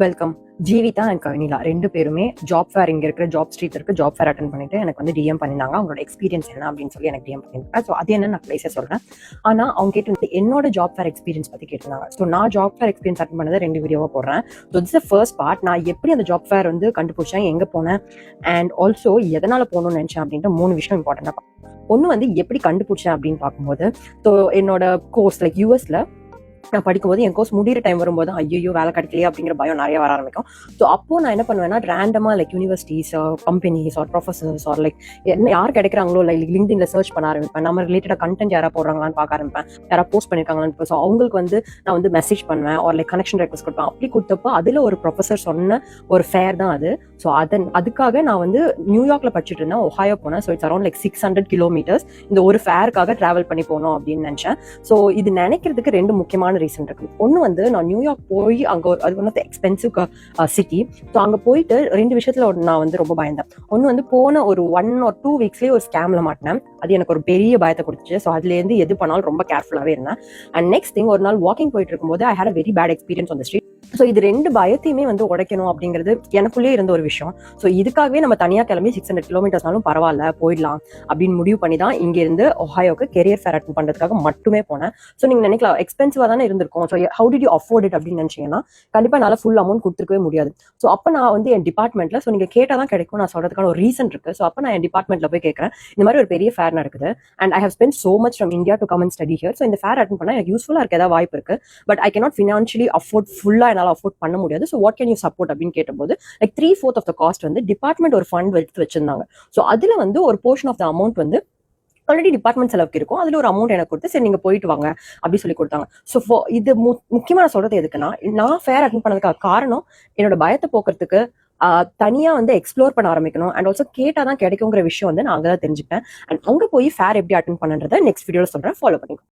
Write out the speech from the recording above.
Welcome. Jeevitha and Kavinila 2 பேருமே job fair இங்க இருக்கிற ஜாப் ஸ்ட்ரீட் இருக்கு. ஜாப் ஃபேர் அட்டெண்ட் பண்ணிட்டு எனக்கு வந்து டிஎம் பண்ணியிருந்தாங்க. அவங்களோட எக்ஸ்பீரியன்ஸ் என்ன அப்படின்னு சொல்லி எனக்கு டிஎம் பண்ணியிருக்காங்க. ஸோ அது என்ன நான் பிளேஸே சொல்றேன். ஆனா அவங்க கேட்டு என்னோட ஜாப் ஃபேர் எக்ஸ்பீரியன்ஸ் பத்தி கேட்டிருந்தாங்க. ஸோ நான் ஜாப் ஃபேர் எக்ஸ்பீரியன்ஸ் அட்டெண்ட் பண்ணதை 2 வீடியோவா போடுறேன். So this first part. நான் எப்படி அந்த ஜாப் ஃபேர் வந்து கண்டுபிடிச்சேன், எங்க போனேன், அண்ட் ஆல்சோ எதனால போகணும்னு நினைச்சேன் அப்படின்ட்டு 3 விஷயம் இம்பார்ட்டன்டா. ஒன்று வந்து எப்படி கண்டுபிடிச்சேன் அப்படின்னு பார்க்கும்போது, ஸோ என்னோட கோர்ஸ் லைக் யூஎஸ்ல நான் படிக்கும்போது என் கோர்ஸ் முடிகிற டைம் வரும்போது ஐயோ வேலை கிடைக்கலையே அப்படிங்கிற பயம் நிறைய வர ஆரம்பிக்கும். ஸோ அப்போ நான் என்ன பண்ணுவேன்னா, ரேண்டமா like universities, companies or professors or like யார் கிடைக்கிறாங்களோ லைக் லிங்க்டின்ல சர்ச் பண்ண ஆரம்பிப்பேன். நம்ம ரிலேட்டட் கண்டென்ட் யாரா போடுறாங்களான்னு பார்க்க ஆரம்பிப்பேன், யாரா போஸ்ட் பண்ணிருக்காங்களான்னு. ஸோ அவங்களுக்கு வந்து நான் வந்து மெசேஜ் பண்ணுவேன் ஆர் லைக் கனெக்ஷன் ரெக்வஸ்ட் கொடுப்பேன். அப்படி கொடுத்தப்போ அதுல ஒரு ப்ரொஃபசர் சொன்ன ஒரு ஃபேர் தான் அது. ஸோ அதுக்காக நான் வந்து நியூயார்க்ல படிச்சுட்டு இருந்தேன், ஒஹாயோ போனேன். So it's around like 600 kilometres இந்த ஒரு ஃபேருக்காக டிராவல் பண்ணி போகணும் அப்படின்னு நினைச்சேன். ஸோ இது நினைக்கிறதுக்கு 2 முக்கியமான ரீசன் இருக்கு. ஒன்று வந்து நான் நியூயார்க் போய் அங்கே அது வந்து எக்ஸ்பென்சிவ் சிட்டி. ஸோ அங்கே போயிட்டு 2 விஷயத்துல நான் வந்து ரொம்ப பயந்தேன். ஒன்று வந்து போன ஒரு 1 or 2 வீக்ஸ்லேயே ஒரு ஸ்கேம்ல மாட்டினேன். அது எனக்கு ஒரு பெரிய பயத்தை கொடுத்துச்சு. ஸோ அதுலேருந்து எது பண்ணாலும் ரொம்ப கேர்ஃபுல்லாகவே இருந்தேன். அண்ட் நெக்ஸ்ட் திங், ஒரு நாள் வாக்கிங் போயிட்டு இருக்கும்போது I had a very bad experience on the street. So இது 2 பயத்தையுமே வந்து உடைக்கணும் அப்படிங்கிறது எனக்குள்ளே இருந்த ஒரு விஷயம். ஸோ இதுக்காகவே நம்ம தனியாக கிளம்பி 600 கிலோமீட்டர்ஸ்னாலும் பரவாயில்ல போயிடலாம் அப்படின்னு முடிவு பண்ணி தான் இங்கேருந்து ஒஹாயோக்கு கெரியர் ஃபேர் அட்டெண்ட் பண்ணுறதுக்காக மட்டுமே போனேன். ஸோ நீங்கள் நினைக்கலாம் எக்ஸ்பென்சிவாக தானே இருந்திருக்கும், so how did you afford it அப்படின்னு நினச்சிங்கன்னா கண்டிப்பாக என்னால் ஃபுல் அமௌண்ட் கொடுத்துருக்கவே முடியாது. ஸோ அப்போ நான் வந்து என் டிபார்ட்மெண்ட்டில், ஸோ நீங்கள் கேட்டால் தான் கிடைக்கும் நான் சொல்கிறதுக்கான ஒரு ரீசன் இருக்குது. ஸோ அப்போ நான் என் டிபார்ட்மெண்ட்டில் போய் கேட்குறேன், இந்த மாதிரி ஒரு பெரிய ஃபேர் நடக்குது and I have spend so much from India to come and study here. So இந்த ஃபேர் அட்டெண்ட் பண்ணால் எனக்கு யூஸ்ஃபுல்லாக இருக்க ஏதாவது வாய்ப்பு இருக்குது, but I cannot financially afford, ஃபுல்லாக என்னால் அஃபோர்ட் பண்ண முடியாது. So what can you support அப்படின்னு கேட்டபோது லைக் 3/4 ஆஃப் த காஸ்ட் வந்து டிபார்ட்மெண்ட் ஒரு ஃபண்ட் எடுத்து வச்சிருந்தாங்க. ஸோ அதில் வந்து ஒரு போர்ஷன் ஆஃப் த அமௌண்ட் வந்து ஆல்ரெடி டிபார்ட்மெண்ட் செலவுக்கு இருக்கும், அதில் ஒரு அமௌண்ட் எனக்கு கொடுத்து சரி நீங்கள் போயிட்டு வாங்க அப்படி சொல்லி கொடுத்தாங்க. ஸோ இது முக்கியமாக நான் சொல்றது எதுக்குன்னா, நான் ஃபேர் அட்டெண்ட் பண்ணதுக்காக காரணம் என்னோட பயத்தை போக்குறதுக்கு தனியாக வந்து எக்ஸ்ப்ளோர் பண்ண ஆரம்பிக்கணும். அண்ட் ஆல்சோ கேட்டால் தான் கிடைக்குங்கிற விஷயம் வந்து நான் அங்கே தான் தெரிஞ்சுப்பேன். அண்ட் அங்கே போய் ஃபேர் எப்படி அட்டெண்ட் பண்ணுறதை நெக்ஸ்ட் வீடியோவில் சொல்கிறேன், ஃபாலோ பண்ணிக்கோ.